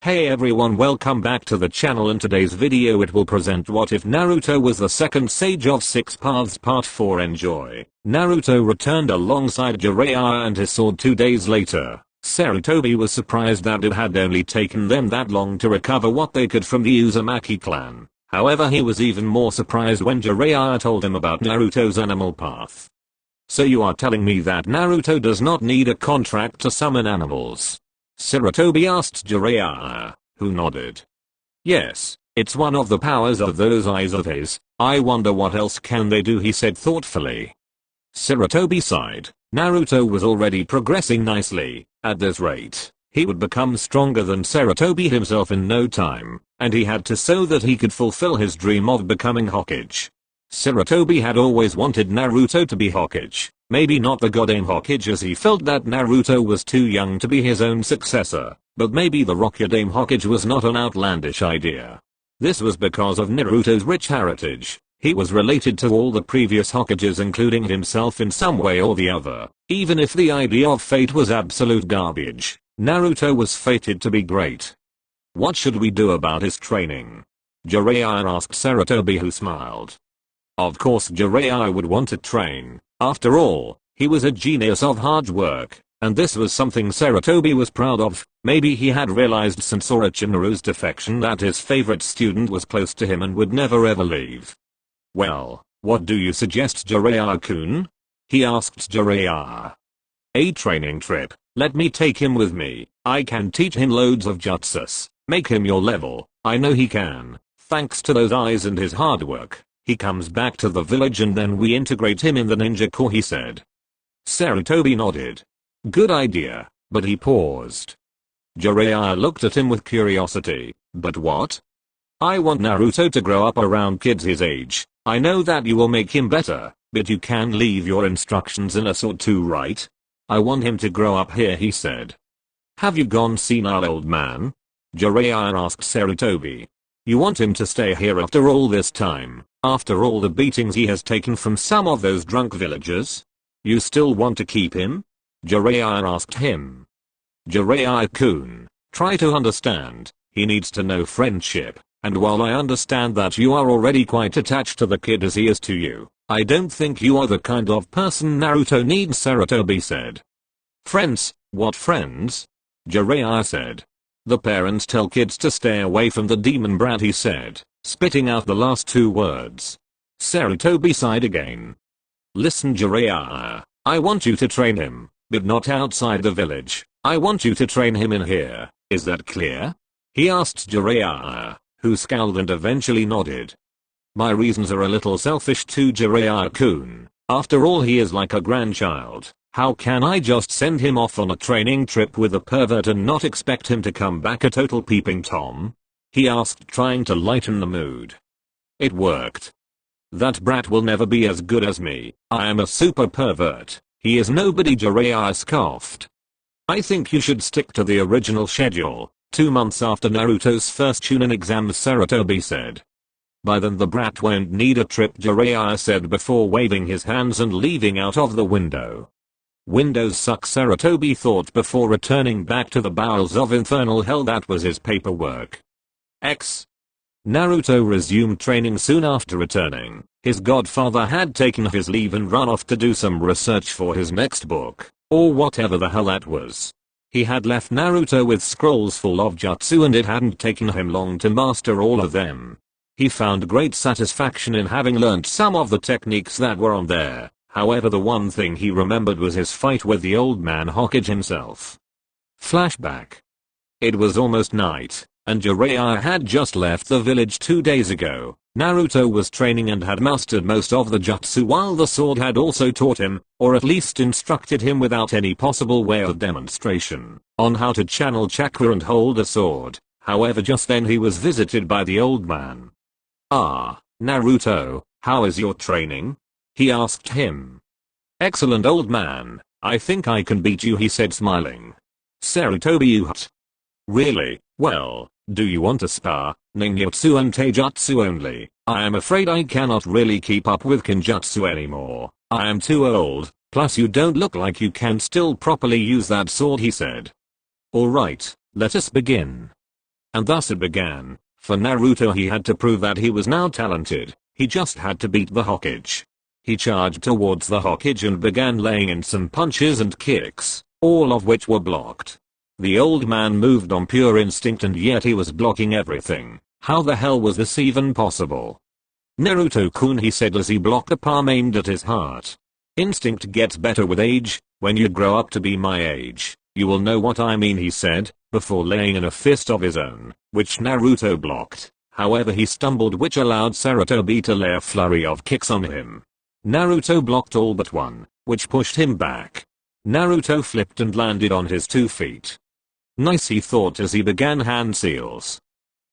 Hey everyone, welcome back to the channel. In today's video it will present what if Naruto was the second sage of 6 paths part 4. Enjoy. Naruto returned alongside Jiraiya and his sword 2 days later. Sarutobi was surprised that it had only taken them that long to recover what they could from the Uzumaki clan. However, he was even more surprised when Jiraiya told him about Naruto's animal path. So you are telling me that Naruto does not need a contract to summon animals? Sarutobi asked Jiraiya, who nodded. Yes, it's one of the powers of those eyes of his. I wonder what else can they do, he said thoughtfully. Sarutobi sighed. Naruto was already progressing nicely. At this rate, he would become stronger than Sarutobi himself in no time, and he had to so that he could fulfill his dream of becoming Hokage. Sarutobi had always wanted Naruto to be Hokage, maybe not the goddamn Hokage, as he felt that Naruto was too young to be his own successor, but maybe the Rockudame Hokage was not an outlandish idea. This was because of Naruto's rich heritage. He was related to all the previous Hokages, including himself, in some way or the other. Even if the idea of fate was absolute garbage, Naruto was fated to be great. What should we do about his training? Jiraiya asked Sarutobi, who smiled. Of course Jiraiya would want to train. After all, he was a genius of hard work, and this was something Sarutobi was proud of. Maybe he had realized since Orochimaru's defection that his favorite student was close to him and would never ever leave. Well, what do you suggest, Jiraiya-kun? He asked Jiraiya. A training trip. Let me take him with me. I can teach him loads of jutsus. Make him your level. I know he can. Thanks to those eyes and his hard work. He comes back to the village and then we integrate him in the ninja corps, he said. Sarutobi nodded. Good idea, but he paused. Jiraiya looked at him with curiosity. But what? I want Naruto to grow up around kids his age. I know that you will make him better, but you can leave your instructions in a sword too, right? I want him to grow up here, he said. Have you gone senile, old man? Jiraiya asked Sarutobi. You want him to stay here after all this time? After all the beatings he has taken from some of those drunk villagers? You still want to keep him? Jiraiya asked him. Jiraiya-kun, try to understand. He needs to know friendship, and while I understand that you are already quite attached to the kid as he is to you, I don't think you are the kind of person Naruto needs, Sarutobi said. Friends? What friends? Jiraiya said. The parents tell kids to stay away from the demon brat, he said, spitting out the last 2 words. Sarutobi sighed again. Listen, Jiraiya, I want you to train him, but not outside the village. I want you to train him in here. Is that clear? He asked Jiraiya, who scowled and eventually nodded. My reasons are a little selfish too, Jiraiya-kun. After all, he is like a grandchild. How can I just send him off on a training trip with a pervert and not expect him to come back a total peeping Tom? He asked, trying to lighten the mood. It worked. That brat will never be as good as me. I am a super pervert. He is nobody, Jiraiya scoffed. I think you should stick to the original schedule. 2 months after Naruto's first Chunin exam, Sarutobi said. By then the brat won't need a trip, Jiraiya said before waving his hands and leaving out of the window. Windows suck, Sarutobi thought before returning back to the bowels of infernal hell. That was his paperwork. Naruto resumed training soon after returning. His godfather had taken his leave and run off to do some research for his next book, or whatever the hell that was. He had left Naruto with scrolls full of jutsu and it hadn't taken him long to master all of them. He found great satisfaction in having learnt some of the techniques that were on there. However, the one thing he remembered was his fight with the old man Hokage himself. Flashback. It was almost night, and Jiraiya had just left the village 2 days ago. Naruto was training and had mastered most of the jutsu, while the sword had also taught him, or at least instructed him without any possible way of demonstration, on how to channel chakra and hold a sword. However, just then he was visited by the old man. Ah, Naruto, how is your training? He asked him. Excellent, old man. I think I can beat you, he said, smiling. Sarutobi uht. Really? Well, do you want to spar? Ninjutsu and taijutsu only. I am afraid I cannot really keep up with kinjutsu anymore. I am too old, plus you don't look like you can still properly use that sword, he said. Alright, let us begin. And thus it began. For Naruto, he had to prove that he was now talented. He just had to beat the Hokage. He charged towards the Hokage and began laying in some punches and kicks, all of which were blocked. The old man moved on pure instinct, and yet he was blocking everything. How the hell was this even possible? Naruto-kun, he said as he blocked a palm aimed at his heart. Instinct gets better with age. When you grow up to be my age, you will know what I mean, he said, before laying in a fist of his own, which Naruto blocked. However, he stumbled, which allowed Sarutobi to lay a flurry of kicks on him. Naruto blocked all but one, which pushed him back. Naruto flipped and landed on his 2 feet. Nice, he thought as he began hand seals.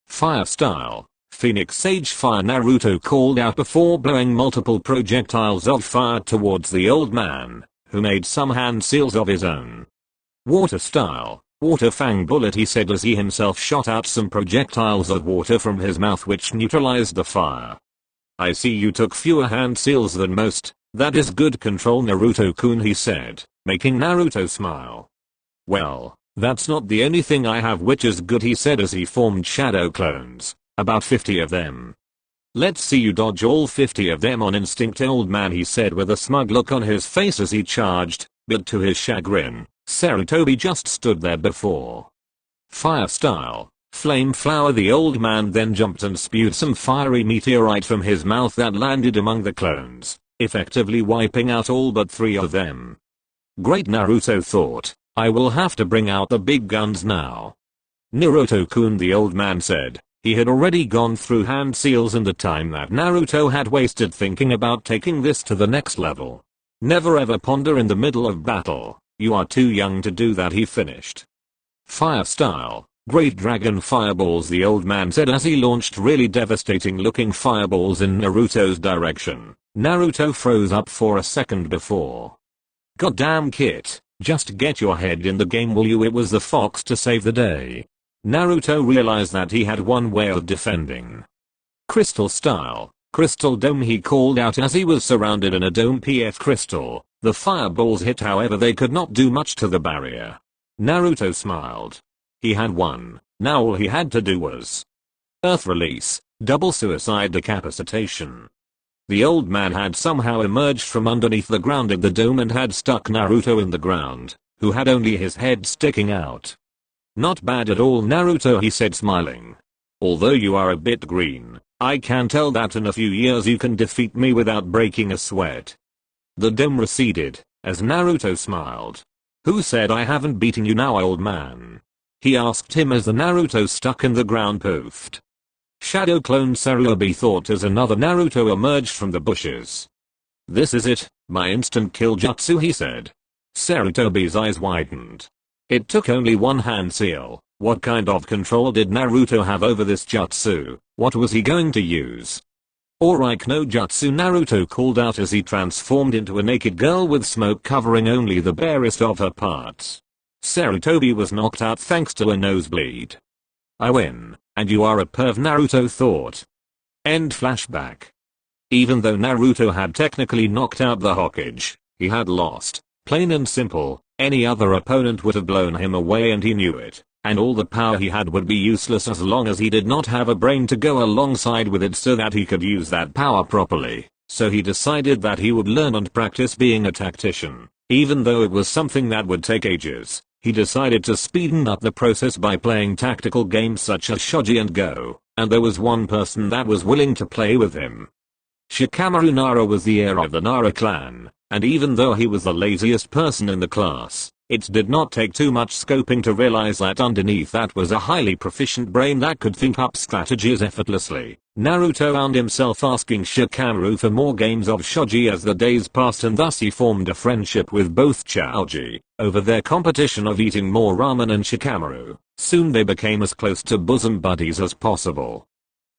Fire style. Phoenix Sage Fire, Naruto called out before blowing multiple projectiles of fire towards the old man, who made some hand seals of his own. Water style. Water Fang Bullet, he said as he himself shot out some projectiles of water from his mouth which neutralized the fire. I see you took fewer hand seals than most. That is good control, Naruto-kun, he said, making Naruto smile. Well, that's not the only thing I have which is good, he said as he formed shadow clones. About 50 of them. Let's see you dodge all 50 of them on instinct, old man, he said with a smug look on his face as he charged, but to his chagrin, Sarutobi just stood there before. Fire style. Flame flower, the old man then jumped and spewed some fiery meteorite from his mouth that landed among the clones, effectively wiping out all but 3 of them. Great, Naruto thought, I will have to bring out the big guns now. Naruto-kun, the old man said. He had already gone through hand seals in the time that Naruto had wasted thinking about taking this to the next level. Never ever ponder in the middle of battle. You are too young to do that, he finished. Fire style. Great dragon fireballs, the old man said as he launched really devastating looking fireballs in Naruto's direction. Naruto froze up for a second before. Goddamn Kit, just get your head in the game, will you? It was the fox to save the day. Naruto realized that he had one way of defending. Crystal style. Crystal dome, he called out as he was surrounded in a dome PF crystal. The fireballs hit, however they could not do much to the barrier. Naruto smiled. He had one. Now all he had to do was Earth release, double suicide decapitation. The old man had somehow emerged from underneath the ground in the dome and had stuck Naruto in the ground, who had only his head sticking out. Not bad at all, Naruto, he said smiling. Although you are a bit green, I can tell that in a few years you can defeat me without breaking a sweat. The dome receded, as Naruto smiled. Who said I haven't beaten you now, old man? He asked him as the Naruto stuck in the ground poofed. Shadow clone Sarutobi thought as another Naruto emerged from the bushes. This is it, my instant kill jutsu, he said. Sarutobi's eyes widened. It took only one hand seal. What kind of control did Naruto have over this jutsu? What was he going to use? Alright, no jutsu, Naruto called out as he transformed into a naked girl with smoke covering only the barest of her parts. Sarutobi was knocked out thanks to a nosebleed. I win, and you are a perv, Naruto thought. End flashback. Even though Naruto had technically knocked out the Hokage, he had lost. Plain and simple. Any other opponent would have blown him away and he knew it, and all the power he had would be useless as long as he did not have a brain to go alongside with it so that he could use that power properly. So he decided that he would learn and practice being a tactician. Even though it was something that would take ages, he decided to speeden up the process by playing tactical games such as Shogi and Go, and there was one person that was willing to play with him. Shikamaru Nara was the heir of the Nara clan. And even though he was the laziest person in the class, it did not take too much scoping to realize that underneath that was a highly proficient brain that could think up strategies effortlessly. Naruto found himself asking Shikamaru for more games of shogi as the days passed, and thus he formed a friendship with both Choji over their competition of eating more ramen and Shikamaru. Soon they became as close to bosom buddies as possible.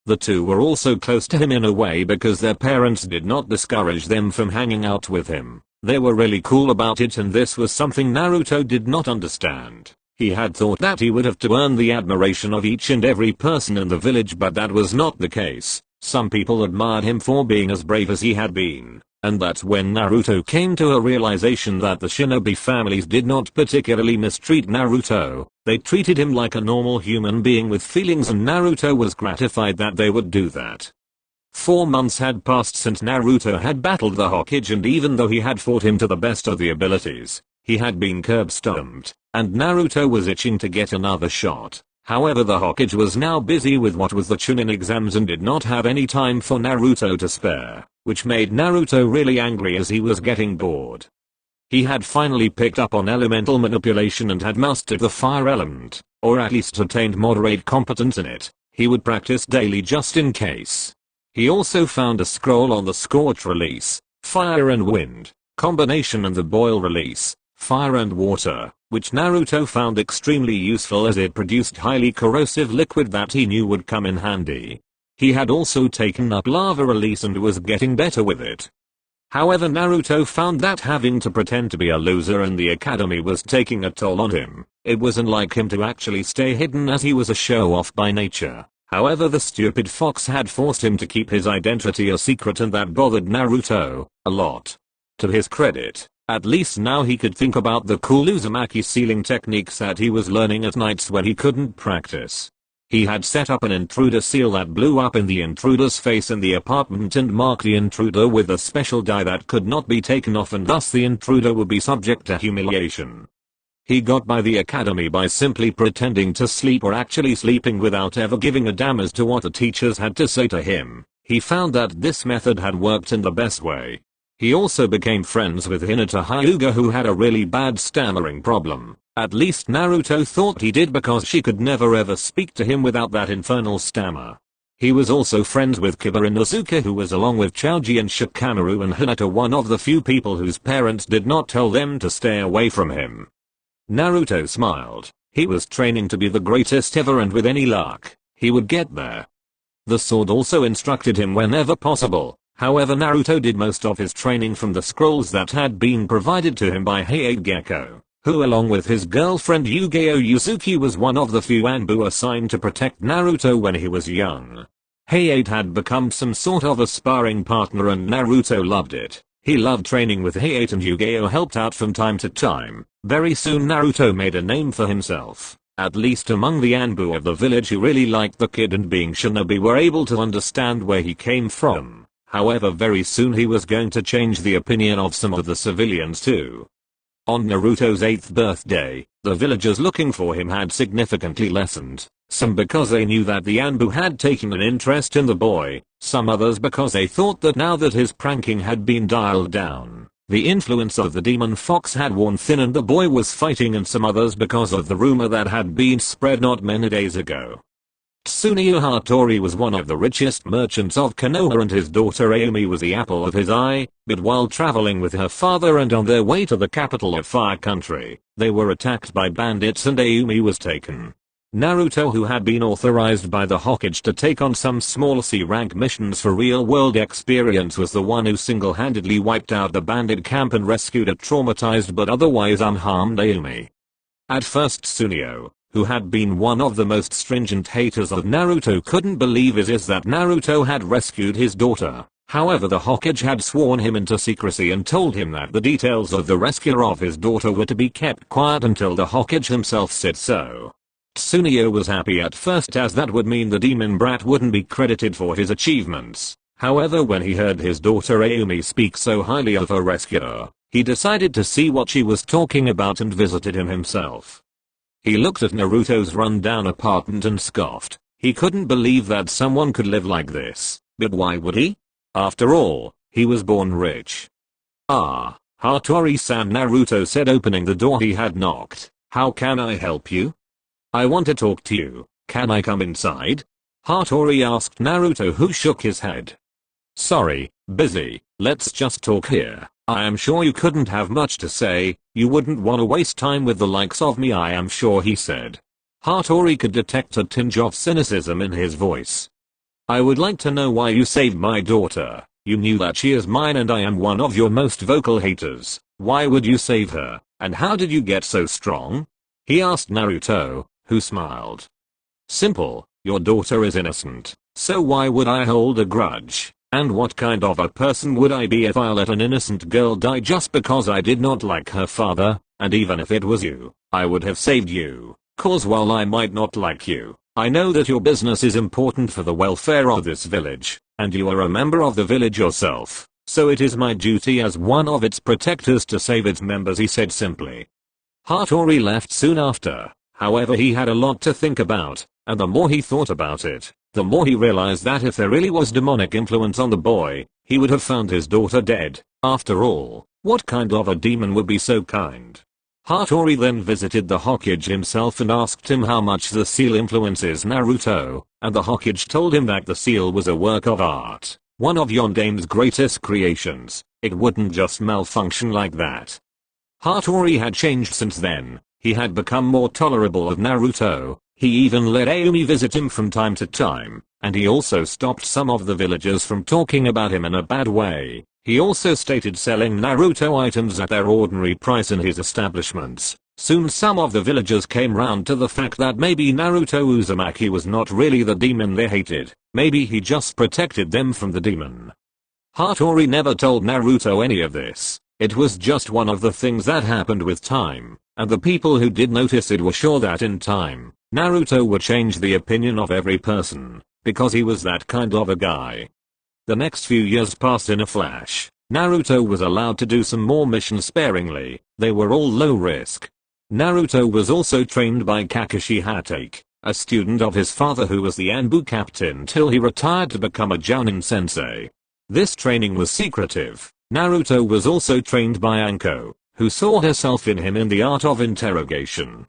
The two were also close to him in a way because their parents did not discourage them from hanging out with him. They were really cool about it, and this was something Naruto did not understand. He had thought that he would have to earn the admiration of each and every person in the village, but that was not the case. Some people admired him for being as brave as he had been. And that's when Naruto came to a realization that the shinobi families did not particularly mistreat Naruto, they treated him like a normal human being with feelings, and Naruto was gratified that they would do that. 4 months had passed since Naruto had battled the Hokage, and even though he had fought him to the best of the abilities, he had been curb-stomped, and Naruto was itching to get another shot. However, the Hokage was now busy with what was the Chunin exams and did not have any time for Naruto to spare, which made Naruto really angry as he was getting bored. He had finally picked up on elemental manipulation and had mastered the fire element, or at least attained moderate competence in it. He would practice daily just in case. He also found a scroll on the Scorch release, Fire and Wind, combination, and the Boil release, Fire and Water, which Naruto found extremely useful as it produced highly corrosive liquid that he knew would come in handy. He had also taken up Lava release and was getting better with it. However, Naruto found that having to pretend to be a loser in the academy was taking a toll on him. It wasn't like him to actually stay hidden, as he was a show-off by nature. However, the stupid fox had forced him to keep his identity a secret, and that bothered Naruto a lot. To his credit, at least now he could think about the cool Uzumaki sealing techniques that he was learning at nights when he couldn't practice. He had set up an intruder seal that blew up in the intruder's face in the apartment and marked the intruder with a special dye that could not be taken off, and thus the intruder would be subject to humiliation. He got by the academy by simply pretending to sleep or actually sleeping without ever giving a damn as to what the teachers had to say to him. He found that this method had worked in the best way. He also became friends with Hinata Hyuga, who had a really bad stammering problem. At least Naruto thought he did, because she could never ever speak to him without that infernal stammer. He was also friends with Kiba Inosuke, who was, along with Choji and Shikamaru and Hinata, one of the few people whose parents did not tell them to stay away from him. Naruto smiled. He was training to be the greatest ever, and with any luck, he would get there. The sword also instructed him whenever possible. However, Naruto did most of his training from the scrolls that had been provided to him by Heiei Gecko, who, along with his girlfriend Yugeo Yuzuki, was one of the few Anbu assigned to protect Naruto when he was young. Heiei had become some sort of a sparring partner, and Naruto loved it. He loved training with Heiei, and Yugeo helped out from time to time. Very soon Naruto made a name for himself, at least among the Anbu of the village, who really liked the kid, and being shinobi were able to understand where he came from. However, very soon he was going to change the opinion of some of the civilians too. On Naruto's 8th birthday, the villagers looking for him had significantly lessened, some because they knew that the Anbu had taken an interest in the boy, some others because they thought that now that his pranking had been dialed down, the influence of the demon fox had worn thin and the boy was fighting, and some others because of the rumor that had been spread not many days ago. Tsuneo Hattori was one of the richest merchants of Konoha, and his daughter Ayumi was the apple of his eye, but while traveling with her father and on their way to the capital of Fire Country, they were attacked by bandits and Ayumi was taken. Naruto, who had been authorized by the Hokage to take on some small C-rank missions for real-world experience, was the one who single-handedly wiped out the bandit camp and rescued a traumatized but otherwise unharmed Ayumi. At first, Tsuneo, who had been one of the most stringent haters of Naruto, couldn't believe it is that Naruto had rescued his daughter. However, the Hokage had sworn him into secrecy and told him that the details of the rescue of his daughter were to be kept quiet until the Hokage himself said so. Tsuneo was happy at first, as that would mean the demon brat wouldn't be credited for his achievements. However, when he heard his daughter Ayumi speak so highly of her rescuer, he decided to see what she was talking about and visited him himself. He looked at Naruto's run-down apartment and scoffed. He couldn't believe that someone could live like this, but why would he? After all, he was born rich. "Ah, Hattori-san," Naruto said, opening the door he had knocked. "How can I help you?" "I want to talk to you. Can I come inside?" Hattori asked Naruto, who shook his head. "Sorry, busy. Let's just talk here. I am sure you couldn't have much to say. You wouldn't want to waste time with the likes of me, I am sure," he said. Hattori could detect a tinge of cynicism in his voice. "I would like to know why you saved my daughter. You knew that she is mine and I am one of your most vocal haters. Why would you save her, and how did you get so strong?" he asked Naruto, who smiled. "Simple, your daughter is innocent, so why would I hold a grudge? And what kind of a person would I be if I let an innocent girl die just because I did not like her father? And even if it was you, I would have saved you. Cause while I might not like you, I know that your business is important for the welfare of this village, and you are a member of the village yourself, so it is my duty as one of its protectors to save its members, he said simply. Hattori left soon after. However, he had a lot to think about, and the more he thought about it, the more he realized that if there really was demonic influence on the boy, he would have found his daughter dead. After all, what kind of a demon would be so kind? Hattori then visited the Hokage himself and asked him how much the seal influences Naruto, and the Hokage told him that the seal was a work of art, one of Yondane's greatest creations. It wouldn't just malfunction like that. Hattori had changed since then. He had become more tolerable of Naruto. He even let Ayumi visit him from time to time, and he also stopped some of the villagers from talking about him in a bad way. He also stated selling Naruto items at their ordinary price in his establishments. Soon some of the villagers came round to the fact that maybe Naruto Uzumaki was not really the demon they hated. Maybe he just protected them from the demon. Hattori never told Naruto any of this. It was just one of the things that happened with time, and the people who did notice it were sure that in time, Naruto would change the opinion of every person, because he was that kind of a guy. The next few years passed in a flash. Naruto was allowed to do some more missions sparingly. They were all low risk. Naruto was also trained by Kakashi Hatake, a student of his father who was the Anbu captain till he retired to become a Jounin sensei. This training was secretive. Naruto was also trained by Anko, who saw herself in him in the art of interrogation.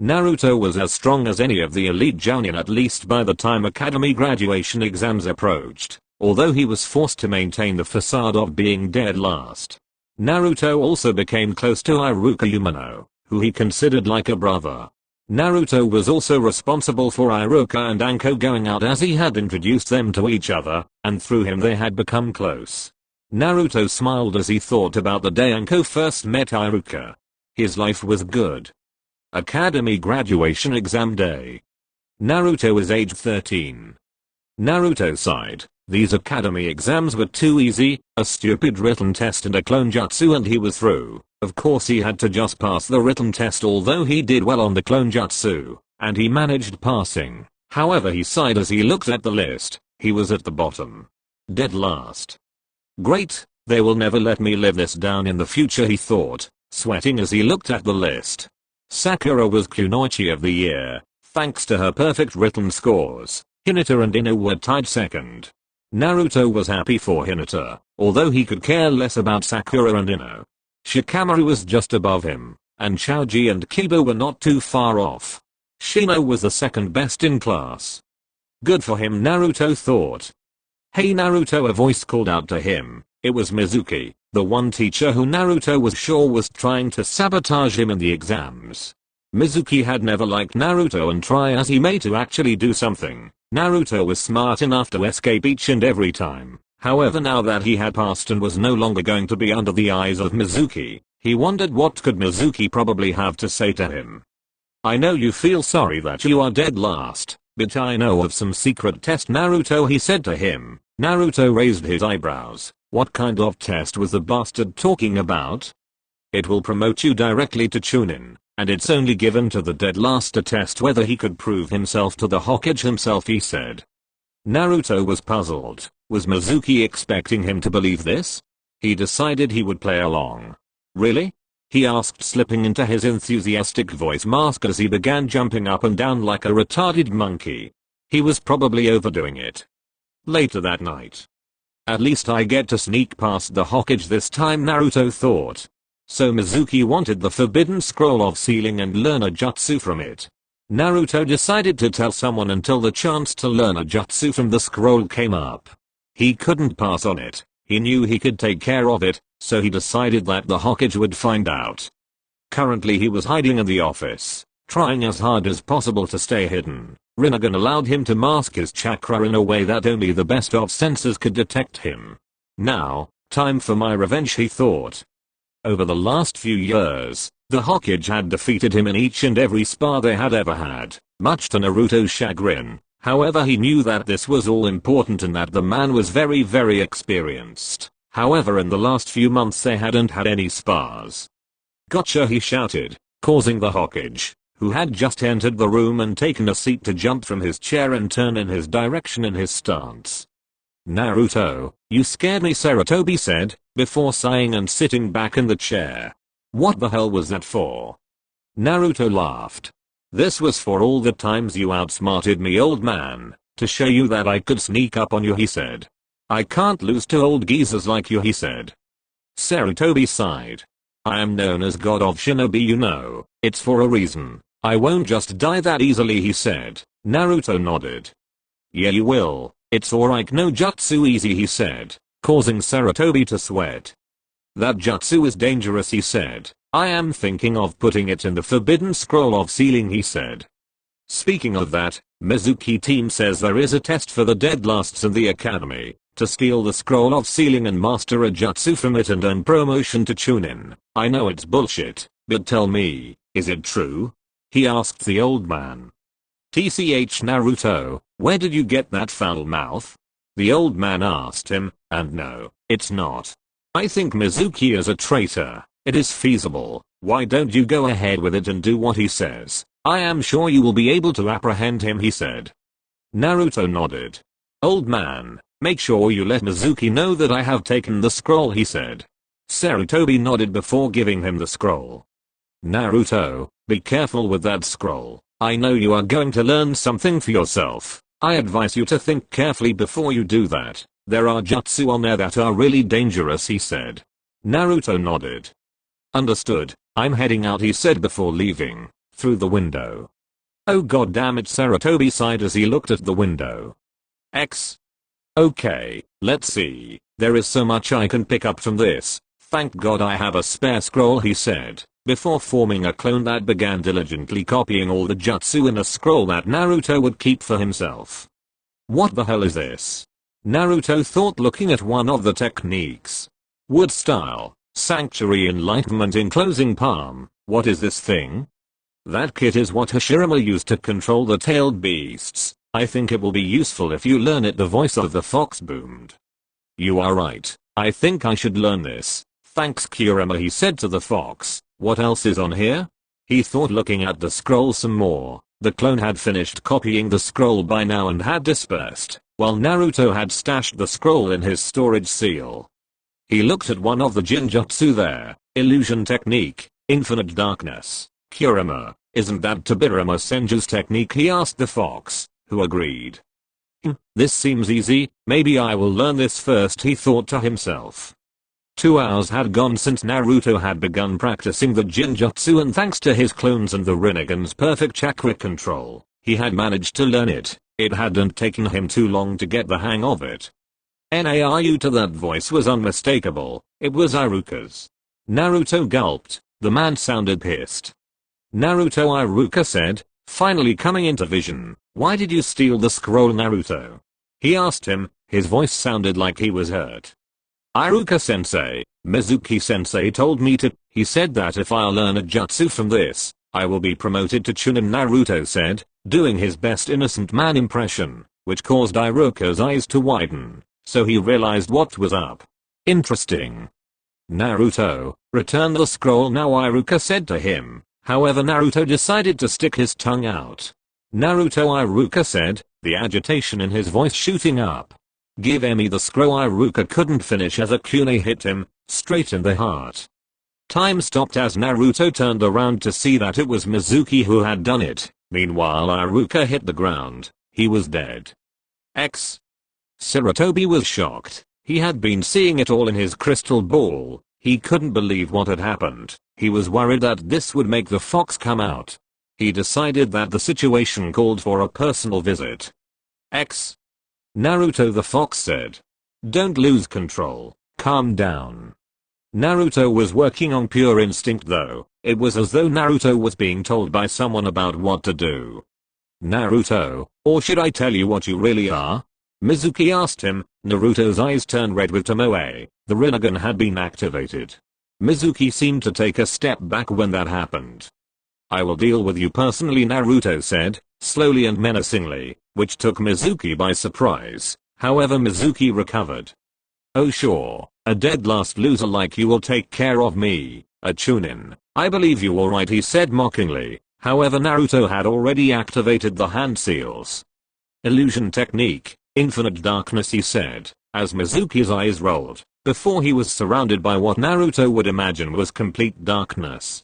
Naruto was as strong as any of the elite Jounin, at least by the time academy graduation exams approached, although he was forced to maintain the facade of being dead last. Naruto also became close to Iruka Umino, who he considered like a brother. Naruto was also responsible for Iruka and Anko going out, as he had introduced them to each other, and through him they had become close. Naruto smiled as he thought about the day Anko first met Iruka. His life was good. Academy graduation exam day. Naruto is age 13. Naruto sighed. These academy exams were too easy, a stupid written test and a clone jutsu, and he was through. Of course he had to just pass the written test, although he did well on the clone jutsu, and he managed passing. However, he sighed as he looked at the list. He was at the bottom. Dead last. Great, they will never let me live this down in the future, he thought, sweating as he looked at the list. Sakura was Kunoichi of the year, thanks to her perfect written scores. Hinata and Ino were tied second. Naruto was happy for Hinata, although he could care less about Sakura and Ino. Shikamaru was just above him, and Choji and Kiba were not too far off. Shino was the second best in class. Good for him, Naruto thought. Hey Naruto, a voice called out to him. It was Mizuki, the one teacher who Naruto was sure was trying to sabotage him in the exams. Mizuki had never liked Naruto, and try as he may to actually do something, Naruto was smart enough to escape each and every time. However, now that he had passed and was no longer going to be under the eyes of Mizuki, he wondered what could Mizuki probably have to say to him. I know you feel sorry that you are dead last, but I know of some secret test, Naruto, he said to him. Naruto raised his eyebrows. What kind of test was the bastard talking about? It will promote you directly to Chunin, and it's only given to the dead last to test whether he could prove himself to the Hokage himself, he said. Naruto was puzzled. Was Mizuki expecting him to believe this? He decided he would play along. Really? He asked, slipping into his enthusiastic voice mask as he began jumping up and down like a retarded monkey. He was probably overdoing it. Later that night. At least I get to sneak past the Hokage this time, Naruto thought. So Mizuki wanted the forbidden scroll of sealing and learn a jutsu from it. Naruto decided to tell someone until the chance to learn a jutsu from the scroll came up. He couldn't pass on it. He knew he could take care of it, so he decided that the Hokage would find out. Currently he was hiding in the office, trying as hard as possible to stay hidden. Rinnegan allowed him to mask his chakra in a way that only the best of senses could detect him. Now, time for my revenge, he thought. Over the last few years, the Hokage had defeated him in each and every spar they had ever had, much to Naruto's chagrin. However, he knew that this was all important and that the man was very experienced. However, in the last few months they hadn't had any spars. "Gotcha," he shouted, causing the Hokage, who had just entered the room and taken a seat, to jump from his chair and turn in his direction in his stance. "Naruto, you scared me," Sarutobi said, before sighing and sitting back in the chair. "What the hell was that for?" Naruto laughed. "This was for all the times you outsmarted me, old man, to show you that I could sneak up on you," he said. "I can't lose to old geezers like you," he said. Sarutobi sighed. "I am known as God of Shinobi, you know. It's for a reason. I won't just die that easily," he said. Naruto nodded. "Yeah, you will. It's alright, no jutsu easy," he said, causing Sarutobi to sweat. "That jutsu is dangerous," he said. "I am thinking of putting it in the Forbidden Scroll of Sealing," he said. Speaking of that, Mizuki team says there is a test for the dead lasts in the academy, to steal the Scroll of Sealing and master a jutsu from it and earn promotion to Chunin. "I know it's bullshit, but tell me, is it true?" he asked the old man. "TCH Naruto, where did you get that foul mouth?" the old man asked him, and no, it's not. "I think Mizuki is a traitor. It is feasible. Why don't you go ahead with it and do what he says? I am sure you will be able to apprehend him," he said. Naruto nodded. "Old man, make sure you let Mizuki know that I have taken the scroll," he said. Sarutobi nodded before giving him the scroll. "Naruto, be careful with that scroll. I know you are going to learn something for yourself. I advise you to think carefully before you do that. There are jutsu on there that are really dangerous," he said. Naruto nodded. "Understood, I'm heading out," he said before leaving, through the window. "Oh god damn it," Sarutobi sighed as he looked at the window. Okay, let's see. There is so much I can pick up from this. Thank god I have a spare scroll," he said, before forming a clone that began diligently copying all the jutsu in a scroll that Naruto would keep for himself. "What the hell is this?" Naruto thought, looking at one of the techniques. "Wood style, Sanctuary Enlightenment enclosing palm. What is this thing?" "That kit is what Hashirama used to control the tailed beasts. I think it will be useful if you learn it," the voice of the fox boomed. "You are right. I think I should learn this. Thanks, Kurama," he said to the fox. "What else is on here?" He thought, looking at the scroll some more. The clone had finished copying the scroll by now and had dispersed, while Naruto had stashed the scroll in his storage seal. He looked at one of the Jinjutsu there. Illusion technique, Infinite Darkness. "Kurama, isn't that Tobirama Senju's technique?" he asked the fox, who agreed. This seems easy, maybe I will learn this first," he thought to himself. 2 hours had gone since Naruto had begun practicing the Jinjutsu, and thanks to his clones and the Rinnegan's perfect chakra control, he had managed to learn it. It hadn't taken him too long to get the hang of it. Naru to that voice was unmistakable. It was Iruka's. Naruto gulped. The man sounded pissed. "Naruto," Iruka said, finally coming into vision. "Why did you steal the scroll, Naruto?" he asked him. His voice sounded like he was hurt. "Iruka-sensei, Mizuki-sensei told me to. He said that if I learn a jutsu from this, I will be promoted to Chunin," Naruto said, doing his best innocent man impression, which caused Iruka's eyes to widen, so he realized what was up. "Interesting. Naruto, return the scroll now," Iruka said to him. However, Naruto decided to stick his tongue out. "Naruto," Iruka said, the agitation in his voice shooting up. "Give Emi the scroll." Iruka couldn't finish as a kune hit him, straight in the heart. Time stopped as Naruto turned around to see that it was Mizuki who had done it. Meanwhile, Iruka hit the ground. He was dead. Sarutobi was shocked. He had been seeing it all in his crystal ball. He couldn't believe what had happened. He was worried that this would make the fox come out. He decided that the situation called for a personal visit. Naruto, the fox said. "Don't lose control. Calm down." Naruto was working on pure instinct though. It was as though Naruto was being told by someone about what to do. "Naruto, or should I tell you what you really are?" Mizuki asked him. Naruto's eyes turned red with Tomoe. The Rinnegan had been activated. Mizuki seemed to take a step back when that happened. "I will deal with you personally," Naruto said, slowly and menacingly. which took Mizuki by surprise. However, Mizuki recovered. "Oh sure, a dead last loser like you will take care of me, a Chunin. I believe you alright," he said mockingly. However, Naruto had already activated the hand seals. "Illusion technique, infinite darkness," he said, as Mizuki's eyes rolled, before he was surrounded by what Naruto would imagine was complete darkness.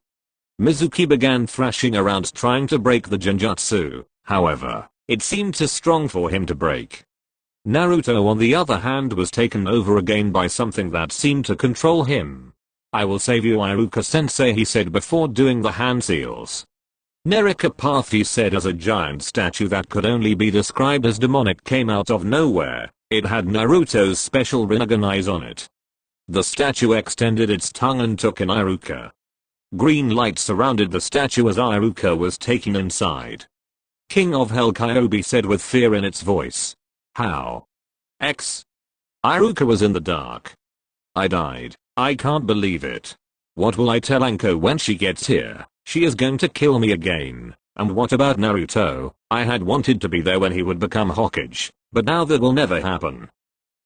Mizuki began thrashing around trying to break the genjutsu, however, it seemed too strong for him to break. Naruto on the other hand was taken over again by something that seemed to control him. "I will save you, Iruka-sensei," he said before doing the hand seals. "Nerika path," he said as a giant statue that could only be described as demonic came out of nowhere. It had Naruto's special Rinnegan eyes on it. The statue extended its tongue and took in Iruka. Green light surrounded the statue as Iruka was taken inside. "King of Hell," Kyobi said with fear in its voice. "How? X?" Iruka was in the dark. "I died. I can't believe it. What will I tell Anko when she gets here? She is going to kill me again. And what about Naruto? I had wanted to be there when he would become Hokage, but now that will never happen."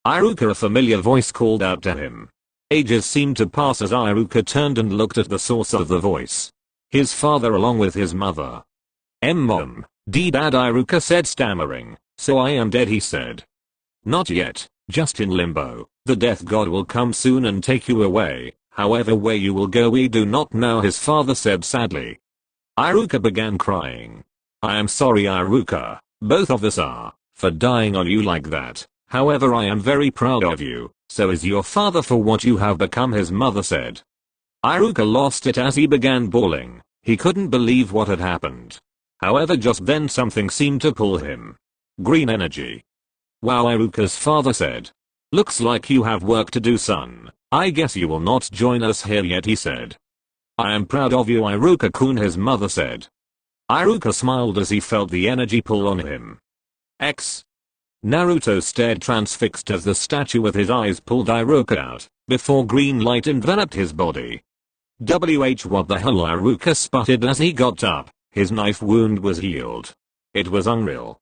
Iruka, a familiar voice called out to him. Ages seemed to pass as Iruka turned and looked at the source of the voice. His father along with his mother. Mom, Dad," Iruka said stammering. "So I am dead," he said. "Not yet, just in limbo. The death god will come soon and take you away. However, where you will go we do not know," his father said sadly. Iruka began crying. "I am sorry, Iruka, both of us are, for dying on you like that. However, I am very proud of you, so is your father for what you have become," his mother said. Iruka lost it as he began bawling. He couldn't believe what had happened. However, just then something seemed to pull him. Green energy. "Wow," Iruka's father said. "Looks like you have work to do, son. I guess you will not join us here yet," he said. "I am proud of you, Iruka-kun," his mother said. Iruka smiled as he felt the energy pull on him. X. Naruto stared transfixed as the statue with his eyes pulled Iruka out, before green light enveloped his body. What the hell, Iruka sputtered as he got up. His knife wound was healed. It was unreal.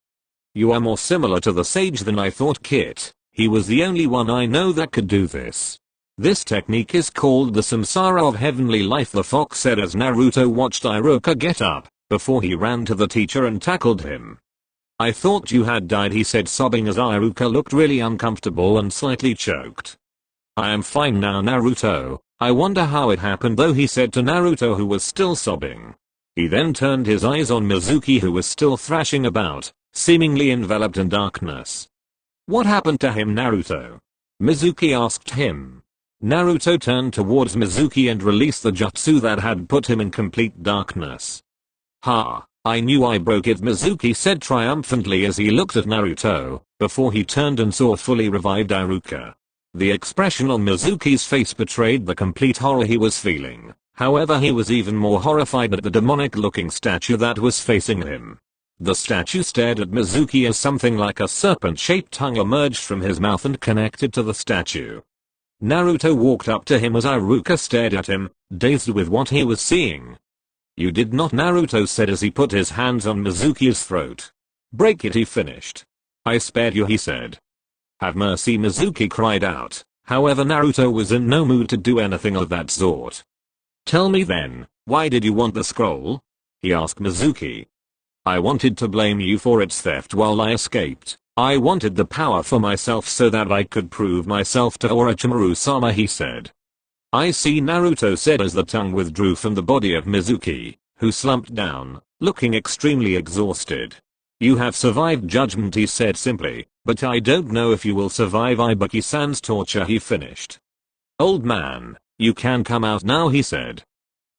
"You are more similar to the sage than I thought, Kit. He was the only one I know that could do this. This technique is called the Samsara of Heavenly Life," the fox said as Naruto watched Iruka get up, before he ran to the teacher and tackled him. "I thought you had died," he said sobbing as Iruka looked really uncomfortable and slightly choked. "I am fine now, Naruto. I wonder how it happened though," he said to Naruto who was still sobbing. He then turned his eyes on Mizuki who was still thrashing about, seemingly enveloped in darkness. "What happened to him, Naruto?" Mizuki asked him. Naruto turned towards Mizuki and released the jutsu that had put him in complete darkness. "Ha, I knew I broke it," Mizuki said triumphantly as he looked at Naruto, before he turned and saw fully revived Iruka. The expression on Mizuki's face betrayed the complete horror he was feeling. However, he was even more horrified at the demonic-looking statue that was facing him. The statue stared at Mizuki as something like a serpent-shaped tongue emerged from his mouth and connected to the statue. Naruto walked up to him as Iruka stared at him, dazed with what he was seeing. "You did not," Naruto said as he put his hands on Mizuki's throat. "Break it," he finished. "I spared you," he said. "Have mercy," Mizuki cried out. However, Naruto was in no mood to do anything of that sort. "Tell me then, why did you want the scroll?" he asked Mizuki. "I wanted to blame you for its theft while I escaped. I wanted the power for myself so that I could prove myself to Orochimaru-sama," he said. "I see," Naruto said as the tongue withdrew from the body of Mizuki, who slumped down, looking extremely exhausted. "You have survived judgment," he said simply, "but I don't know if you will survive Ibuki-san's torture," he finished. "Old man, you can come out now," he said.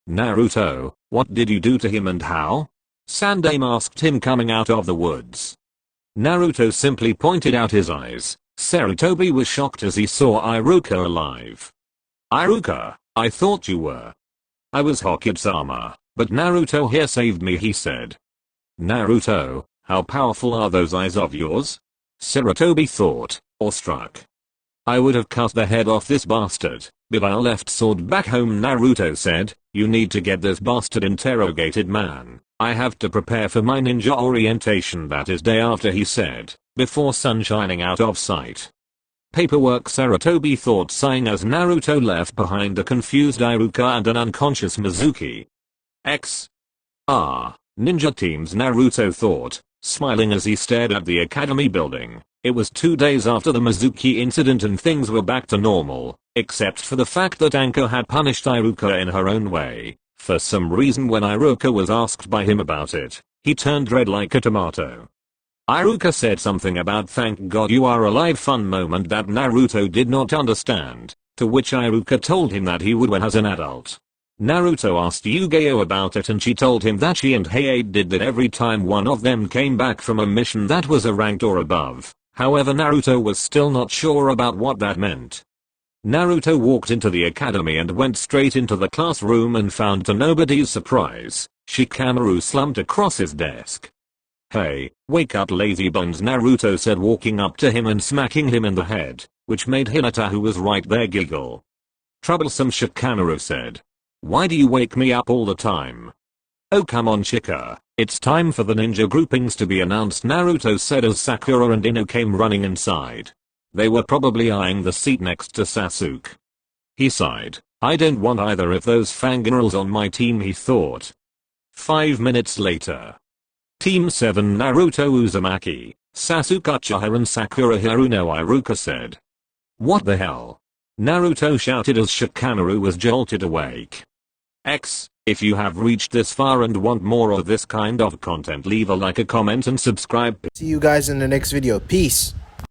"Naruto, what did you do to him and how?" Sandaime asked him coming out of the woods. Naruto simply pointed out his eyes. Sarutobi was shocked as he saw Iruka alive. "Iruka, I thought you were." "I was Hokage-sama, but Naruto here saved me," he said. "Naruto, how powerful are those eyes of yours?" Sarutobi thought, awestruck. "I would have cut the head off this bastard, but I left sword back home," Naruto said. "You need to get this bastard interrogated, man. I have to prepare for my ninja orientation that is day after, he said, before sun shining out of sight. Paperwork, Sarutobi thought, sighing as Naruto left behind a confused Iruka and an unconscious Mizuki. Ninja teams, Naruto thought, smiling as he stared at the academy building. It was 2 days after the Mizuki incident and things were back to normal, except for the fact that Anko had punished Iruka in her own way. For some reason, when Iruka was asked by him about it, he turned red like a tomato. Iruka said something about "thank God you are alive" fun moment that Naruto did not understand, to which Iruka told him that he would when as an adult. Naruto asked Yu-Gi-Oh about it and she told him that she and Hayate did that every time one of them came back from a mission that was a ranked or above. However, Naruto was still not sure about what that meant. Naruto walked into the academy and went straight into the classroom and found, to nobody's surprise, Shikamaru slumped across his desk. "Hey, wake up, lazy bones," Naruto said, walking up to him and smacking him in the head, which made Hinata, who was right there, giggle. "Troublesome," Shikamaru said. "Why do you wake me up all the time?" "Oh come on, Shika, it's time for the ninja groupings to be announced," Naruto said as Sakura and Ino came running inside. They were probably eyeing the seat next to Sasuke. He sighed. "I don't want either of those fangirls on my team," he thought. 5 minutes later. Team 7, Naruto Uzumaki, Sasuke Uchiha and Sakura Haruno, Iruka said. "What the hell?" Naruto shouted as Shikamaru was jolted awake. If you have reached this far and want more of this kind of content, leave a like, a comment and subscribe. See you guys in the next video. Peace.